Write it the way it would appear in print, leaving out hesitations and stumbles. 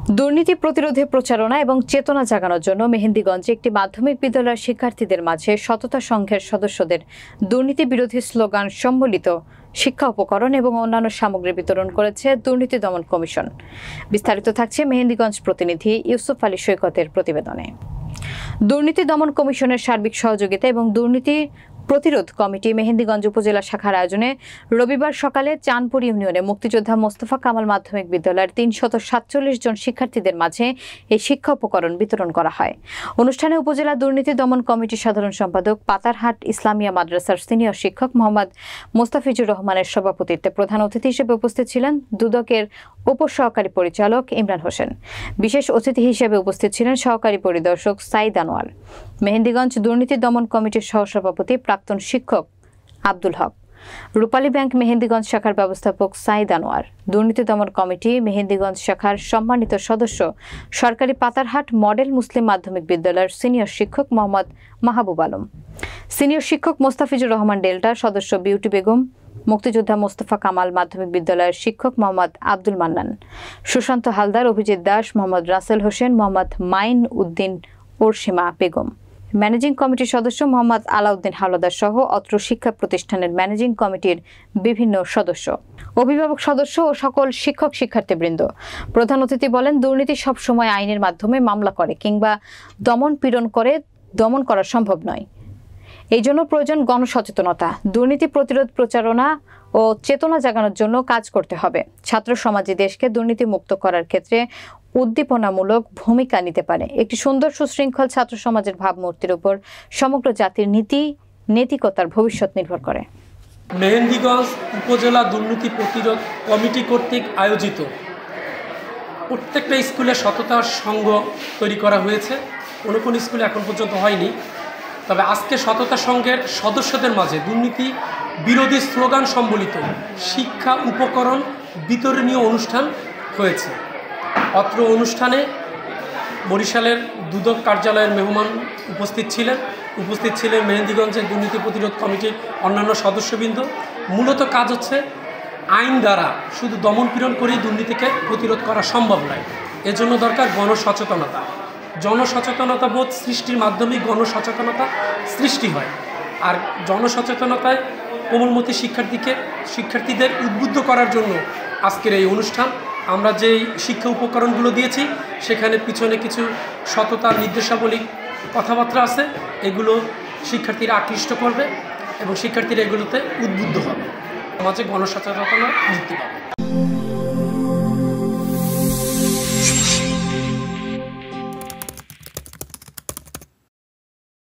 দুর্নীতি প্রতিরোধে প্রচারণা এবং চেতনা জাগানোর জন্য মেহেন্দিগঞ্জে একটি মাধ্যমিক বিদ্যালয়ের শিক্ষার্থীদের মাঝে সততা সংঘের সদস্যদের দুর্নীতি বিরোধী স্লোগান সম্বলিত শিক্ষা উপকরণ এবং অন্যান্য সামগ্রী বিতরণ করেছে দুর্নীতি দমন কমিশন। বিস্তারিত থাকছে মেহেন্দিগঞ্জ প্রতিনিধি ইউসুফ আলী সৈকতের প্রতিবেদনে। দুর্নীতি দমন কমিশনের সার্বিক সহযোগিতা এবং দুর্নীতি প্রতিরোধ কমিটি মেহেন্দিগঞ্জ উপজেলা শাখার আয়োজনে রবিবার সকালে চাঁদপুর ইউনিয়নে মুক্তিযোদ্ধা মোস্তফা কামাল মাধ্যমিক বিদ্যালয়ের ৩৪৭ জন শিক্ষার্থীদের মাঝে এই শিক্ষা উপকরণ বিতরণ করা হয়। অনুষ্ঠানে উপজেলা দুর্নীতি দমন কমিটির সাধারণ সম্পাদক পাতারহাট ইসলামিয়া মাদ্রাসার সিনিয়র শিক্ষক মোহাম্মদ মোস্তাফিজুর রহমানের সভাপতিত্বে প্রধান অতিথি হিসেবে উপস্থিত ছিলেন দুদকের উপসহকারী পরিচালক ইমরান হোসেন। বিশেষ অতিথি হিসেবে উপস্থিত ছিলেন সহকারী পরিদর্শক সাইদ আনোয়ার, মেহেন্দিগঞ্জ দুর্নীতি দমন কমিটির সহসভাপতি প্রাক্তন শিক্ষক আব্দুল হক, রূপালী ব্যাংক মেহেন্দিগঞ্জ শাখার ব্যবস্থাপক সাইদ আনোয়ার, দুর্নীতি দমন কমিটি মেহেন্দিগঞ্জ শাখার সম্মানিত সদস্য সরকারি পাতারহাট মডেল মুসলিম মাধ্যমিক বিদ্যালয়ের সিনিয়র শিক্ষক মোহাম্মদ মাহবুব আলম, সিনিয়র শিক্ষক মোস্তাফিজুর রহমান ডেল্টার সদস্য বিউটি বেগম, মুক্তিযোদ্ধা মোস্তফা কামাল মাধ্যমিক বিদ্যালয়ের শিক্ষক মোহাম্মদ আব্দুল মান্নান, সুশান্ত হালদার, অভিজিৎ দাস, মোহাম্মদ রাসেল হোসেন, মোহাম্মদ মাইন উদ্দিন, ওরসীমা বেগম, ম্যানেজিং কমিটির সদস্য মোহাম্মদ আলাউদ্দিন হাওলাদার সহ অত্র শিক্ষা প্রতিষ্ঠানের ম্যানেজিং কমিটির বিভিন্ন সদস্য, অভিভাবক সদস্য ও সকল শিক্ষক শিক্ষার্থীবৃন্দ। প্রধান অতিথি বলেন, দুর্নীতি সবসময় আইনের মাধ্যমে মামলা করে কিংবা দমন করা সম্ভব নয়। এই জন্য প্রয়োজন গণসচেতনতা। দুর্নীতি প্রতিরোধ, প্রচারণা ও চেতনা জাগানোর জন্য কাজ করতে হবে। ছাত্র সমাজই দেশকে দুর্নীতি মুক্ত করার ক্ষেত্রে উদ্দীপনামূলক ভূমিকা নিতে পারে। একটি সুন্দর সুশৃঙ্খল ছাত্র সমাজের ভাবমূর্তির উপর সমগ্র জাতির নৈতিকতার ভবিষ্যৎ নির্ভর করে। মেহেন্দিগঞ্জ উপজেলা দুর্নীতি প্রতিরোধ কমিটি কর্তৃক আয়োজিত প্রত্যেকটা স্কুলে সততার সংঘ তৈরি করা হয়েছে। কোনো স্কুলে এখন পর্যন্ত হয়নি। তবে আজকে সততা সংঘের সদস্যদের মাঝে দুর্নীতি বিরোধী স্লোগান সম্বলিত শিক্ষা উপকরণ বিতরণীয় অনুষ্ঠান হয়েছে। অত্র অনুষ্ঠানে বরিশালের দুদক কার্যালয়ের মেহমান উপস্থিত ছিলেন মেহেন্দিগঞ্জের দুর্নীতি প্রতিরোধ কমিটির অন্যান্য সদস্যবৃন্দ। মূলত কাজ হচ্ছে আইন দ্বারা শুধু দমনপীড়ন করেই দুর্নীতিকে প্রতিরোধ করা সম্ভব নয়। এজন্য দরকার গণসচেতনতা। জনসচেতনতা বোধ সৃষ্টির মাধ্যমেই গণসচেতনতা সৃষ্টি হয়। আর জনসচেতনতায় কোমলমতি শিক্ষার্থীদের উদ্বুদ্ধ করার জন্য আজকের এই অনুষ্ঠান। আমরা যেই শিক্ষা উপকরণগুলো দিয়েছি সেখানে পিছনে কিছু সততার নির্দেশাবলী কথাবার্তা আছে। এগুলো শিক্ষার্থীরা আকৃষ্ট করবে এবং শিক্ষার্থীরা এগুলোতে উদ্বুদ্ধ হবে। সমাজে গণসচেতনতা বৃদ্ধি পাবে।